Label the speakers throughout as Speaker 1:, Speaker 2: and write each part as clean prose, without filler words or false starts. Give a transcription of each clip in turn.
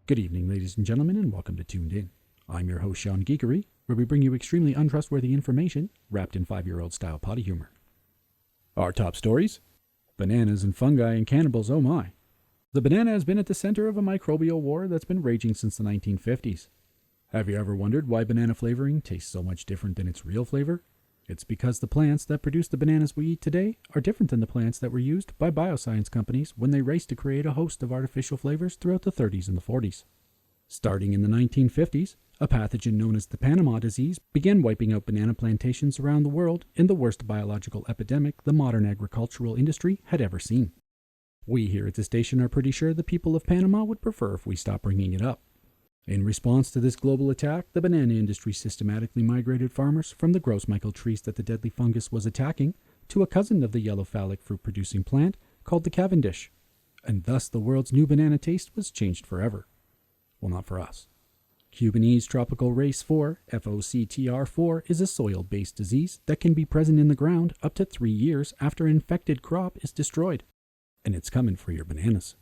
Speaker 1: Good evening, ladies and gentlemen, and welcome to Tooned In. I'm your host, Shawn Geekory, where we bring you extremely untrustworthy information wrapped in 5-year-old style potty humor. Our top stories: bananas and fungi and cannibals, oh my. The banana has been at the center of a microbial war that's been raging since the 1950s. Have you ever wondered why banana flavoring tastes so much different than its real flavor? It's because the plants that produce the bananas we eat today are different than the plants that were used by bioscience companies when they raced to create a host of artificial flavors throughout the 30s and the 40s. Starting in the 1950s, a pathogen known as the Panama disease began wiping out banana plantations around the world in the worst biological epidemic the modern agricultural industry had ever seen. We here at the station are pretty sure the people of Panama would prefer if we stopped bringing it up. In response to this global attack, the banana industry systematically migrated farmers from the gross Michael trees that the deadly fungus was attacking to a cousin of the yellow phallic fruit-producing plant called the Cavendish, and thus the world's new banana taste was changed forever. Well, not for us. Cubanese tropical race 4, FOCTR4, is a soil-based disease that can be present in the ground up to 3 years after an infected crop is destroyed, and it's coming for your bananas.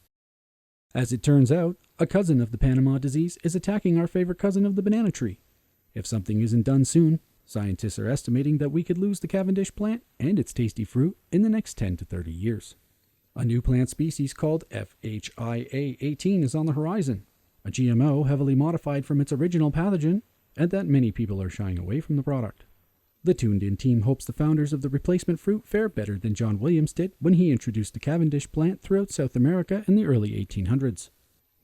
Speaker 1: As it turns out, a cousin of the Panama disease is attacking our favorite cousin of the banana tree. If something isn't done soon, scientists are estimating that we could lose the Cavendish plant and its tasty fruit in the next 10 to 30 years. A new plant species called FHIA18 is on the horizon, a GMO heavily modified from its original pathogen, and that many people are shying away from the product. The Tooned In team hopes the founders of the replacement fruit fare better than John Williams did when he introduced the Cavendish plant throughout South America in the early 1800s.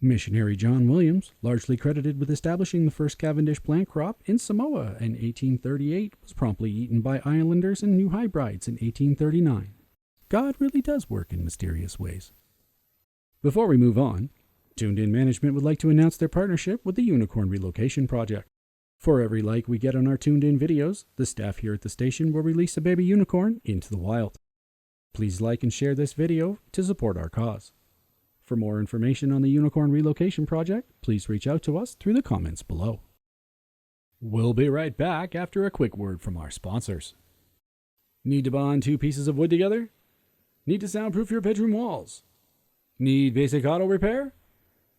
Speaker 1: Missionary John Williams, largely credited with establishing the first Cavendish plant crop in Samoa in 1838, was promptly eaten by islanders and New Hebrides in 1839. God really does work in mysterious ways. Before we move on, Tooned In management would like to announce their partnership with the Unicorn Relocation Project. For every like we get on our Tooned In videos, the staff here at the station will release a baby unicorn into the wild. Please like and share this video to support our cause. For more information on the Unicorn Relocation Project, please reach out to us through the comments below. We'll be right back after a quick word from our sponsors. Need to bond 2 pieces of wood together? Need to soundproof your bedroom walls? Need basic auto repair?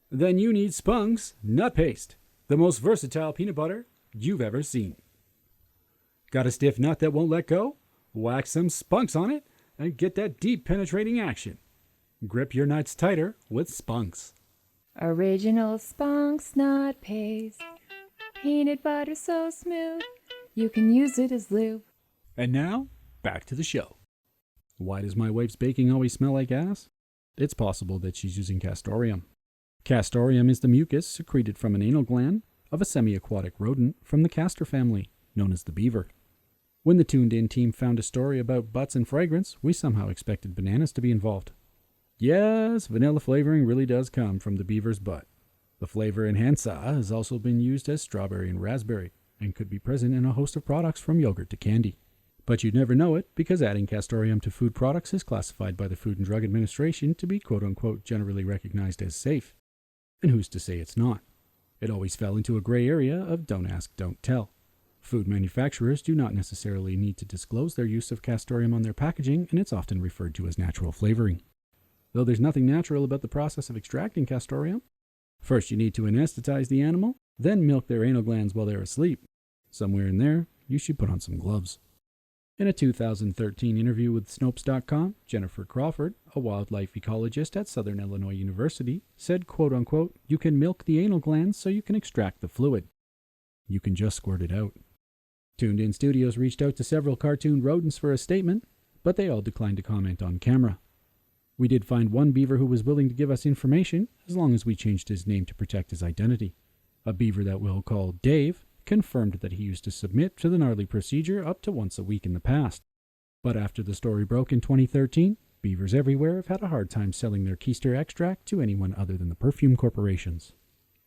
Speaker 1: Then you need Spunks Nut Paste, the most versatile peanut butter you've ever seen. Got a stiff nut that won't let go? Wax some spunks on it and get that deep penetrating action. Grip your nuts tighter with Spunks.
Speaker 2: Original Spunks Nut Paste. Peanut butter so smooth, you can use it as lube.
Speaker 1: And now, back to the show. Why does my wife's baking always smell like ass? It's possible that she's using castoreum. Castoreum is the mucus secreted from an anal gland of a semi-aquatic rodent from the castor family, known as the beaver. When the Tooned In team found a story about butts and fragrance, we somehow expected bananas to be involved. Yes, vanilla flavoring really does come from the beaver's butt. The flavor enhancer has also been used as strawberry and raspberry, and could be present in a host of products from yogurt to candy. But you'd never know it because adding castoreum to food products is classified by the Food and Drug Administration to be quote-unquote generally recognized as safe. And who's to say it's not? It always fell into a gray area of don't ask, don't tell. Food manufacturers do not necessarily need to disclose their use of castoreum on their packaging, and it's often referred to as natural flavoring. Though there's nothing natural about the process of extracting castoreum. First you need to anesthetize the animal, then milk their anal glands while they're asleep. Somewhere in there, you should put on some gloves. In a 2013 interview with Snopes.com, Jennifer Crawford, a wildlife ecologist at Southern Illinois University, said, quote-unquote, you can milk the anal glands so you can extract the fluid. You can just squirt it out. Tooned In Studios reached out to several cartoon rodents for a statement, but they all declined to comment on camera. We did find one beaver who was willing to give us information as long as we changed his name to protect his identity. A beaver that we'll call Dave confirmed that he used to submit to the gnarly procedure up to once a week in the past. But after the story broke in 2013, beavers everywhere have had a hard time selling their keister extract to anyone other than the perfume corporations.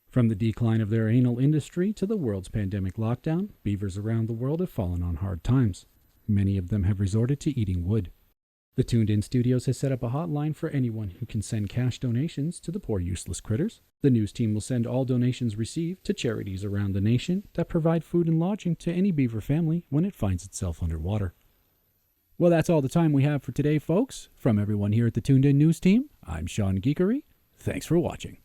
Speaker 1: From the decline of their anal industry to the world's pandemic lockdown, beavers around the world have fallen on hard times. Many of them have resorted to eating wood. The Tooned In Studios has set up a hotline for anyone who can send cash donations to the poor useless critters. The news team will send all donations received to charities around the nation that provide food and lodging to any beaver family when it finds itself underwater. Well, that's all the time we have for today, folks. From everyone here at the Tooned In News team, I'm Shawn Geekory. Thanks for watching.